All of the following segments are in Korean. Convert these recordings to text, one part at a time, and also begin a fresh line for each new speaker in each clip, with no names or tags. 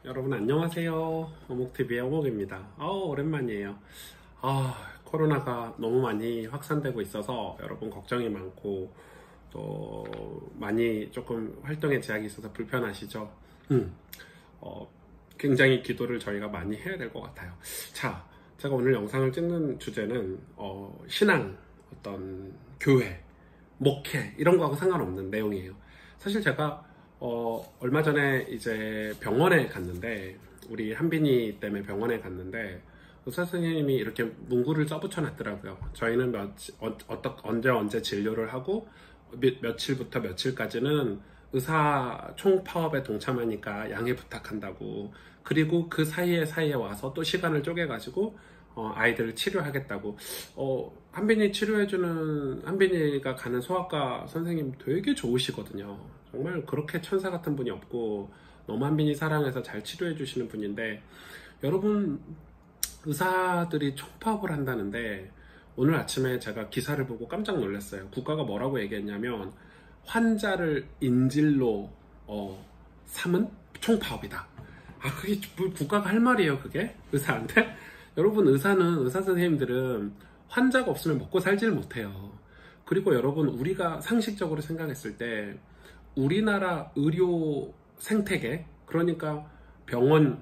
여러분 안녕하세요. 어묵TV의 어묵입니다. 오랜만이에요. 코로나가 너무 많이 확산되고 있어서 여러분 걱정이 많고 또 많이 조금 활동에 제약이 있어서 불편하시죠? 굉장히 기도를 저희가 많이 해야 될 것 같아요. 자, 제가 오늘 영상을 찍는 주제는 신앙, 어떤 교회, 목회 이런 거하고 상관없는 내용이에요. 사실 제가 얼마 전에 이제 병원에 갔는데, 우리 한빈이 때문에 병원에 갔는데 의사 선생님이 이렇게 문구를 써붙여 놨더라고요. 저희는 언제 진료를 하고 며칠부터 며칠까지는 의사 총파업에 동참하니까 양해 부탁한다고, 그리고 그 사이에 와서 또 시간을 쪼개가지고 아이들을 치료하겠다고. 한빈이가 가는 소아과 선생님 되게 좋으시거든요. 정말 그렇게 천사 같은 분이 없고 너무 한빈이 사랑해서 잘 치료해 주시는 분인데, 여러분 의사들이 총파업을 한다는데 오늘 아침에 제가 기사를 보고 깜짝 놀랐어요. 국가가 뭐라고 얘기했냐면 환자를 인질로 삼은 총파업이다. 그게 국가가 할 말이에요, 그게? 의사한테? 여러분, 의사 선생님들은 환자가 없으면 먹고 살질 못해요. 그리고 여러분, 우리가 상식적으로 생각했을 때 우리나라 의료 생태계, 그러니까 병원,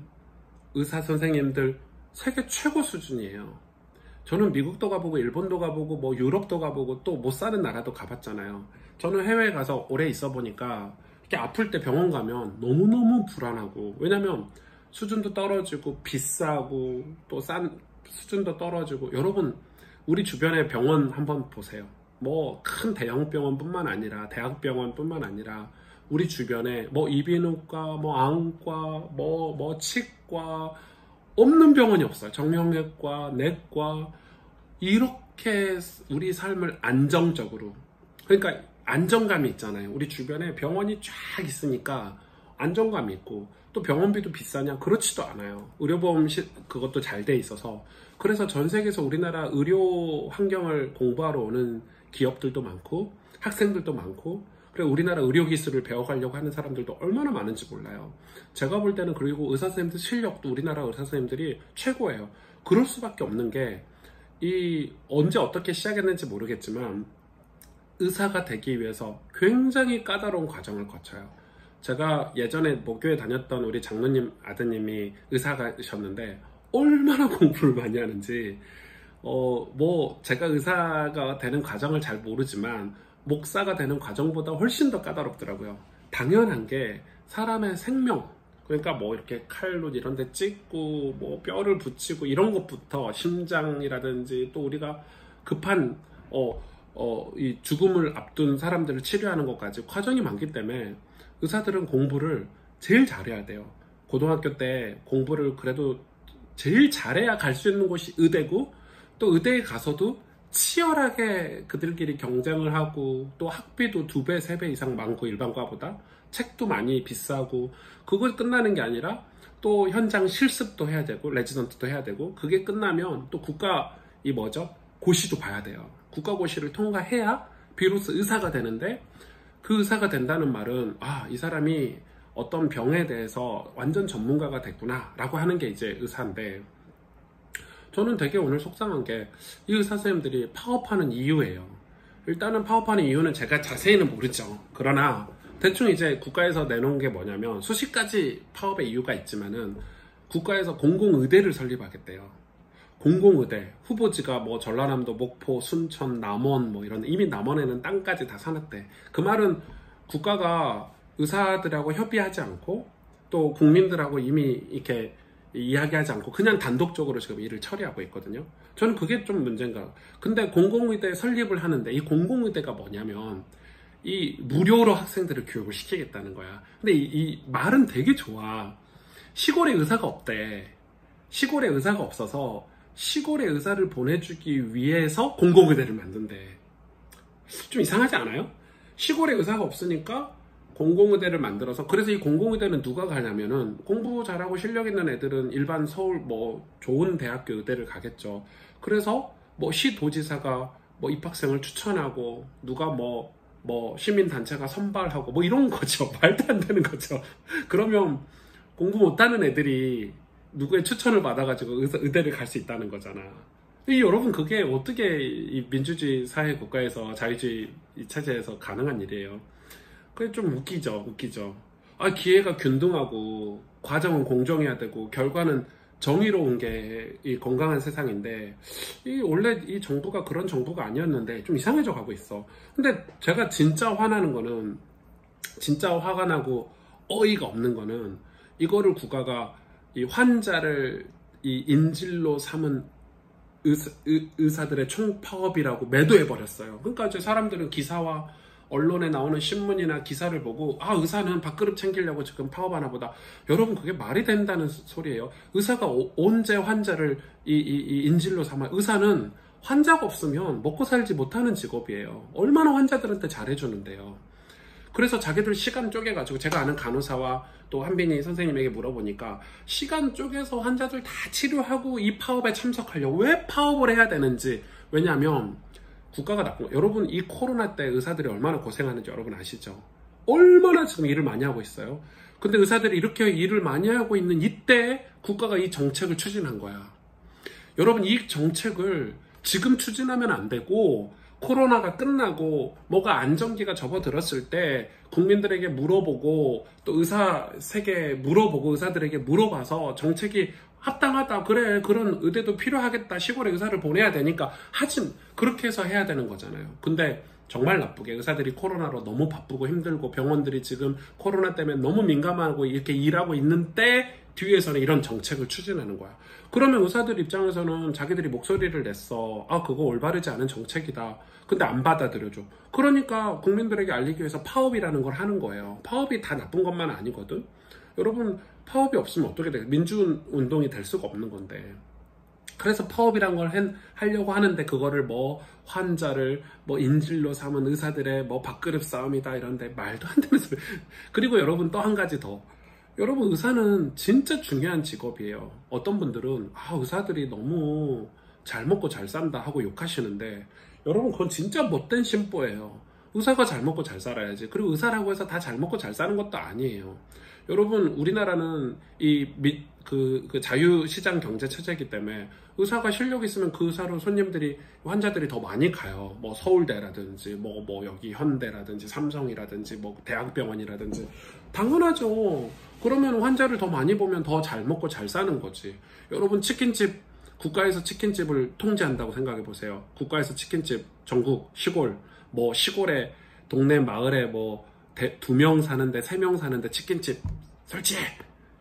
의사 선생님들 세계 최고 수준이에요. 저는 미국도 가보고 일본도 가보고 뭐 유럽도 가보고 또 못 사는 나라도 가봤잖아요. 저는 해외에 가서 오래 있어 보니까 이렇게 아플 때 병원 가면 너무너무 불안하고, 왜냐면 수준도 떨어지고 비싸고 또 싼 수준도 떨어지고. 여러분, 우리 주변의 병원 한번 보세요. 뭐 큰 대형 병원뿐만 아니라 대학병원뿐만 아니라 우리 주변에 뭐 이비인후과, 뭐 안과, 뭐 치과, 없는 병원이 없어요. 정형외과, 내과. 이렇게 우리 삶을 안정적으로, 그러니까 안정감이 있잖아요. 우리 주변에 병원이 쫙 있으니까 안정감이 있고, 또 병원비도 비싸냐? 그렇지도 않아요. 의료보험 그것도 잘 돼 있어서. 그래서 전 세계에서 우리나라 의료 환경을 공부하러 오는 기업들도 많고 학생들도 많고, 그리고 우리나라 의료 기술을 배워가려고 하는 사람들도 얼마나 많은지 몰라요. 제가 볼 때는, 그리고 의사 선생님들 실력도 우리나라 의사 선생님들이 최고예요. 그럴 수밖에 없는 게, 언제 어떻게 시작했는지 모르겠지만 의사가 되기 위해서 굉장히 까다로운 과정을 거쳐요. 제가 예전에 모교에 다녔던 우리 장로님 아드님이 의사가셨는데 얼마나 공부를 많이 하는지, 제가 의사가 되는 과정을 잘 모르지만 목사가 되는 과정보다 훨씬 더 까다롭더라고요. 당연한 게 사람의 생명, 그러니까 뭐 이렇게 칼로 이런 데 찍고 뭐 뼈를 붙이고 이런 것부터, 심장이라든지 또 우리가 급한 이 죽음을 앞둔 사람들을 치료하는 것까지 과정이 많기 때문에 의사들은 공부를 제일 잘해야 돼요. 고등학교 때 공부를 그래도 제일 잘해야 갈 수 있는 곳이 의대고, 또 의대에 가서도 치열하게 그들끼리 경쟁을 하고, 또 학비도 2배, 3배 이상 많고 일반과보다, 책도 많이 비싸고, 그걸 끝나는 게 아니라 또 현장 실습도 해야 되고 레지던트도 해야 되고, 그게 끝나면 또 고시도 봐야 돼요. 국가고시를 통과해야 비로소 의사가 되는데, 그 의사가 된다는 말은 이 사람이 어떤 병에 대해서 완전 전문가가 됐구나 라고 하는 게 이제 의사인데, 저는 되게 오늘 속상한 게 이 의사 선생님들이 파업하는 이유예요. 일단은 파업하는 이유는 제가 자세히는 모르죠. 그러나 대충 이제 국가에서 내놓은 게 뭐냐면, 수십 가지 파업의 이유가 있지만은 국가에서 공공의대를 설립하겠대요. 공공의대 후보지가 뭐 전라남도, 목포, 순천, 남원 뭐 이런, 이미 남원에는 땅까지 다 사놨대. 그 말은 국가가 의사들하고 협의하지 않고 또 국민들하고 이미 이렇게 이야기하지 않고 그냥 단독적으로 지금 일을 처리하고 있거든요. 저는 그게 좀 문제인가. 근데 공공의대 설립을 하는데, 이 공공의대가 뭐냐면 이 무료로 학생들을 교육을 시키겠다는 거야. 근데 이 말은 되게 좋아. 시골에 의사가 없대. 시골에 의사가 없어서 시골에 의사를 보내주기 위해서 공공의대를 만든대. 좀 이상하지 않아요? 시골에 의사가 없으니까 공공의대를 만들어서, 그래서 이 공공의대는 누가 가냐면은 공부 잘하고 실력 있는 애들은 일반 서울 뭐 좋은 대학교 의대를 가겠죠. 그래서 뭐 시도지사가 뭐 입학생을 추천하고, 누가 뭐 시민단체가 선발하고 뭐 이런 거죠. 말도 안 되는 거죠. 그러면 공부 못하는 애들이 누구의 추천을 받아가지고 의대를 갈 수 있다는 거잖아. 여러분, 그게 어떻게 이 민주주의 사회 국가에서, 자유주의 체제에서 가능한 일이에요? 그게 좀 웃기죠. 기회가 균등하고 과정은 공정해야 되고 결과는 정의로운 게 이 건강한 세상인데, 원래 이 정부가 그런 정부가 아니었는데 좀 이상해져 가고 있어. 근데 제가 진짜 화나는 거는, 진짜 화가 나고 어이가 없는 거는, 이거를 국가가 이 환자를 이 인질로 삼은 의사들의 총파업이라고 매도해버렸어요. 그러니까 이제 사람들은 기사와 언론에 나오는 신문이나 기사를 보고, 의사는 밥그릇 챙기려고 지금 파업하나 보다. 여러분, 그게 말이 된다는 소리예요. 의사가 언제 환자를 이 인질로 삼아요? 의사는 환자가 없으면 먹고 살지 못하는 직업이에요. 얼마나 환자들한테 잘해주는데요. 그래서 자기들 시간 쪼개가지고, 제가 아는 간호사와 또 한빈이 선생님에게 물어보니까, 시간 쪼개서 환자들 다 치료하고 이 파업에 참석하려고. 왜 파업을 해야 되는지. 왜냐하면 국가가 나쁜, 여러분, 이 코로나 때 의사들이 얼마나 고생하는지 여러분 아시죠? 얼마나 지금 일을 많이 하고 있어요. 근데 의사들이 이렇게 일을 많이 하고 있는 이때 국가가 이 정책을 추진한 거야. 여러분, 이 정책을 지금 추진하면 안 되고, 코로나가 끝나고 뭐가 안정기가 접어들었을 때 국민들에게 물어보고, 또 의사 세계 물어보고, 의사들에게 물어봐서 정책이 합당하다, 그래, 그런 의대도 필요하겠다, 시골에 의사를 보내야 되니까 하진, 그렇게 해서 해야 되는 거잖아요. 근데 정말 나쁘게 의사들이 코로나로 너무 바쁘고 힘들고, 병원들이 지금 코로나 때문에 너무 민감하고 이렇게 일하고 있는 때 뒤에서는 이런 정책을 추진하는 거야. 그러면 의사들 입장에서는 자기들이 목소리를 냈어. 그거 올바르지 않은 정책이다. 근데 안 받아들여줘. 그러니까 국민들에게 알리기 위해서 파업이라는 걸 하는 거예요. 파업이 다 나쁜 것만 아니거든. 여러분, 파업이 없으면 어떻게 돼? 민주운동이 될 수가 없는 건데. 그래서 파업이란 걸 하려고 하는데, 그거를 뭐 환자를 뭐 인질로 삼은 의사들의 뭐 밥그릇 싸움이다 이런데 말도 안 되는 소리. 그리고 여러분, 또 한 가지 더. 여러분, 의사는 진짜 중요한 직업이에요. 어떤 분들은 의사들이 너무 잘 먹고 잘 산다 하고 욕하시는데, 여러분, 그건 진짜 못된 심보예요. 의사가 잘 먹고 잘 살아야지. 그리고 의사라고 해서 다 잘 먹고 잘 사는 것도 아니에요. 여러분, 우리나라는 그 자유시장 경제 체제이기 때문에 의사가 실력 있으면 그 의사로 환자들이 더 많이 가요. 뭐 서울대라든지 뭐 여기 현대라든지 삼성이라든지 뭐 대학병원이라든지. 당연하죠. 그러면 환자를 더 많이 보면 더 잘 먹고 잘 사는 거지. 여러분, 치킨집, 국가에서 치킨집을 통제한다고 생각해 보세요. 국가에서 치킨집, 전국, 시골, 뭐 시골에 동네 마을에 뭐 2명 사는데 3명 사는데 치킨집 설치해.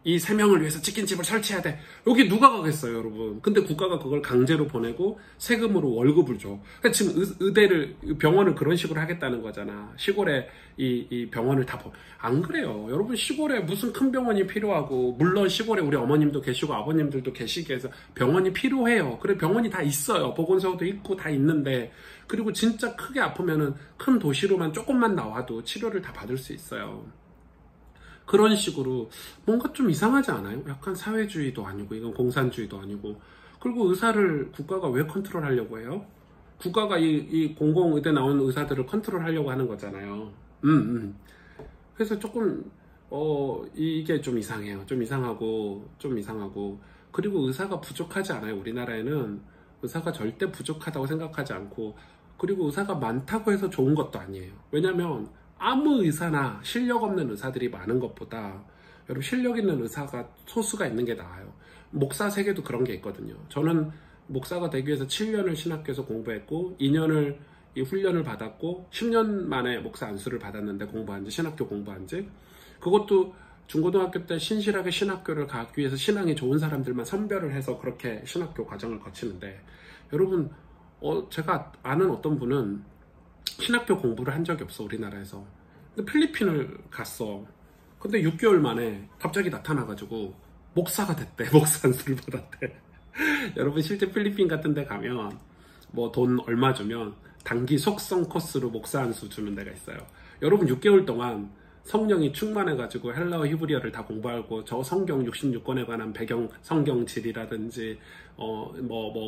이 3명을 위해서 치킨집을 설치해야 돼. 여기 누가 가겠어요, 여러분. 근데 국가가 그걸 강제로 보내고 세금으로 월급을 줘. 그러니까 지금 병원을 그런 식으로 하겠다는 거잖아. 시골에 이 병원을 안 그래요. 여러분, 시골에 무슨 큰 병원이 필요하고, 물론 시골에 우리 어머님도 계시고 아버님들도 계시기 위해서 병원이 필요해요. 그래, 병원이 다 있어요. 보건소도 있고 다 있는데, 그리고 진짜 크게 아프면은 큰 도시로만 조금만 나와도 치료를 다 받을 수 있어요. 그런 식으로 뭔가 좀 이상하지 않아요? 약간 사회주의도 아니고, 이건 공산주의도 아니고. 그리고 의사를 국가가 왜 컨트롤하려고 해요? 국가가 이 공공의대 나온 의사들을 컨트롤하려고 하는 거잖아요. 그래서 조금 이게 좀 이상해요. 좀 이상하고. 그리고 의사가 부족하지 않아요. 우리나라에는 의사가 절대 부족하다고 생각하지 않고, 그리고 의사가 많다고 해서 좋은 것도 아니에요. 왜냐면 아무 의사나 실력 없는 의사들이 많은 것보다, 여러분, 실력 있는 의사가 소수가 있는 게 나아요. 목사 세계도 그런 게 있거든요. 저는 목사가 되기 위해서 7년을 신학교에서 공부했고, 2년을 이 훈련을 받았고, 10년 만에 목사 안수를 받았는데, 신학교 공부한 지. 그것도 중고등학교 때 신실하게 신학교를 가기 위해서 신앙이 좋은 사람들만 선별을 해서 그렇게 신학교 과정을 거치는데, 여러분, 제가 아는 어떤 분은 신학교 공부를 한 적이 없어, 우리나라에서. 근데 필리핀을 갔어. 근데 6개월 만에 갑자기 나타나가지고 목사가 됐대. 목사 안수를 받았대. 여러분, 실제 필리핀 같은 데 가면 뭐 돈 얼마 주면 단기 속성 코스로 목사 안수 주는 데가 있어요. 여러분, 6개월 동안 성령이 충만해가지고 헬라어 히브리어를 다 공부하고, 저 성경 66권에 관한 배경 성경지리라든지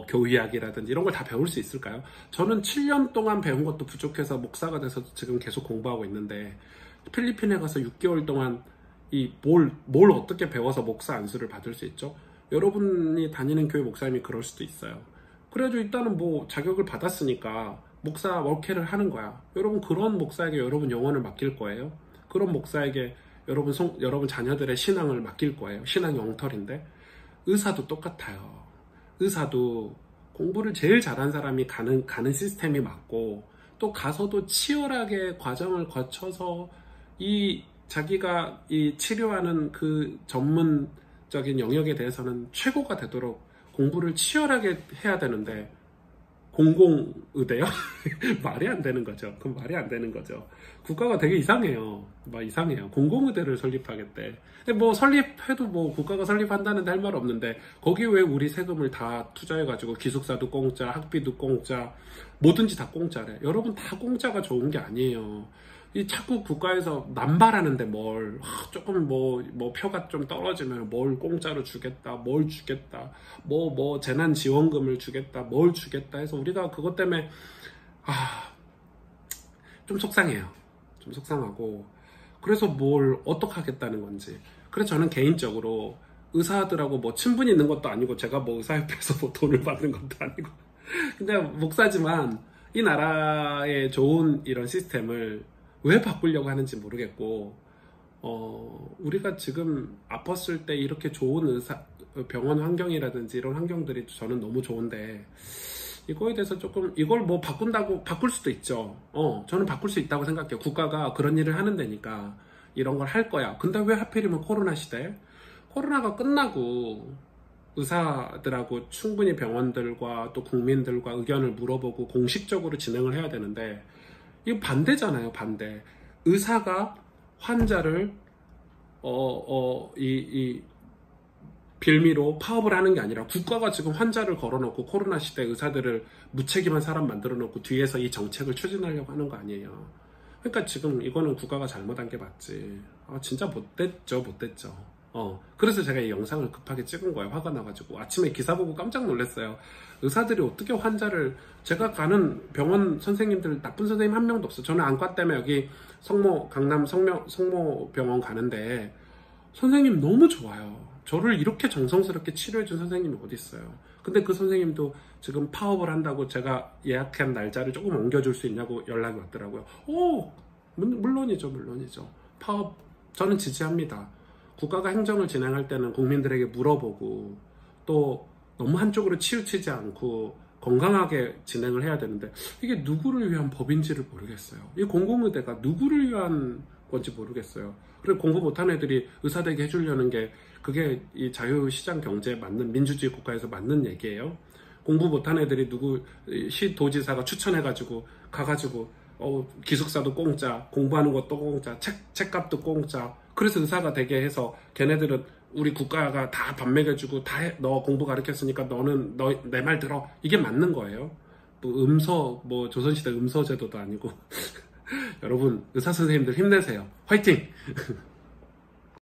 교의학이라든지 이런 걸 다 배울 수 있을까요? 저는 7년 동안 배운 것도 부족해서 목사가 돼서 지금 계속 공부하고 있는데, 필리핀에 가서 6개월 동안 뭘 어떻게 배워서 목사 안수를 받을 수 있죠? 여러분이 다니는 교회 목사님이 그럴 수도 있어요. 그래가지고 일단은 뭐 자격을 받았으니까 목사 월케를 하는 거야. 여러분 그런 목사에게 여러분 영혼을 맡길 거예요? 그런 목사에게 여러분 자녀들의 신앙을 맡길 거예요? 신앙 영털인데. 의사도 똑같아요. 의사도 공부를 제일 잘한 사람이 가는 시스템이 맞고, 또 가서도 치열하게 과정을 거쳐서 자기가 치료하는 그 전문적인 영역에 대해서는 최고가 되도록 공부를 치열하게 해야 되는데, 공공의대요? 말이 안 되는 거죠. 그건 말이 안 되는 거죠. 국가가 되게 이상해요. 이상해요. 공공의대를 설립하겠대. 근데 뭐 설립해도 뭐 국가가 설립한다는데 할 말 없는데, 거기 왜 우리 세금을 다 투자해가지고 기숙사도 공짜, 학비도 공짜, 뭐든지 다 공짜래. 여러분 다 공짜가 좋은 게 아니에요. 자꾸 국가에서 남발하는데 조금 표가 좀 떨어지면 뭘 공짜로 주겠다, 뭘 주겠다, 재난지원금을 주겠다, 뭘 주겠다 해서 우리가 그것 때문에, 좀 속상해요. 좀 속상하고. 그래서 뭘 어떡하겠다는 건지. 그래서 저는 개인적으로 의사들하고 친분이 있는 것도 아니고, 제가 의사협회에서 돈을 받는 것도 아니고. 근데 목사지만 이 나라의 좋은 이런 시스템을 왜 바꾸려고 하는지 모르겠고, 우리가 지금 아팠을 때 이렇게 좋은 병원 환경이라든지 이런 환경들이 저는 너무 좋은데, 이거에 대해서 조금, 이걸 바꾼다고, 바꿀 수도 있죠. 저는 바꿀 수 있다고 생각해요. 국가가 그런 일을 하는 데니까 이런 걸 할 거야. 근데 왜 하필이면 코로나 시대? 코로나가 끝나고 의사들하고 충분히 병원들과 또 국민들과 의견을 물어보고 공식적으로 진행을 해야 되는데, 이거 반대잖아요, 반대. 의사가 환자를 빌미로 파업을 하는 게 아니라, 국가가 지금 환자를 걸어놓고 코로나 시대 의사들을 무책임한 사람 만들어 놓고 뒤에서 이 정책을 추진하려고 하는 거 아니에요. 그러니까 지금 이거는 국가가 잘못한 게 맞지. 진짜 못됐죠. 그래서 제가 이 영상을 급하게 찍은 거예요. 화가 나가지고. 아침에 기사 보고 깜짝 놀랐어요. 의사들이 어떻게 제가 가는 병원 선생님들, 나쁜 선생님 한 명도 없어. 저는 안과 때문에 여기 강남 성모병원 가는데 선생님 너무 좋아요. 저를 이렇게 정성스럽게 치료해준 선생님이 어디 있어요. 근데 그 선생님도 지금 파업을 한다고 제가 예약한 날짜를 조금 옮겨줄 수 있냐고 연락이 왔더라고요. 물론이죠. 파업 저는 지지합니다. 국가가 행정을 진행할 때는 국민들에게 물어보고, 또 너무 한쪽으로 치우치지 않고 건강하게 진행을 해야 되는데, 이게 누구를 위한 법인지를 모르겠어요. 이 공공의대가 누구를 위한 건지 모르겠어요. 그리고 공부 못한 애들이 의사되게 해주려는 게, 그게 이 자유시장 경제에 맞는, 민주주의 국가에서 맞는 얘기예요. 공부 못한 애들이 시도지사가 추천해가지고 가가지고 기숙사도 공짜, 공부하는 것도 공짜, 책값도 공짜, 그래서 의사가 되게 해서 걔네들은 우리 국가가 다 밥 먹여주고 너 공부 가르쳤으니까 너는 내 말 들어, 이게 맞는 거예요. 조선시대 음서제도도 아니고. 여러분 의사 선생님들 힘내세요. 화이팅!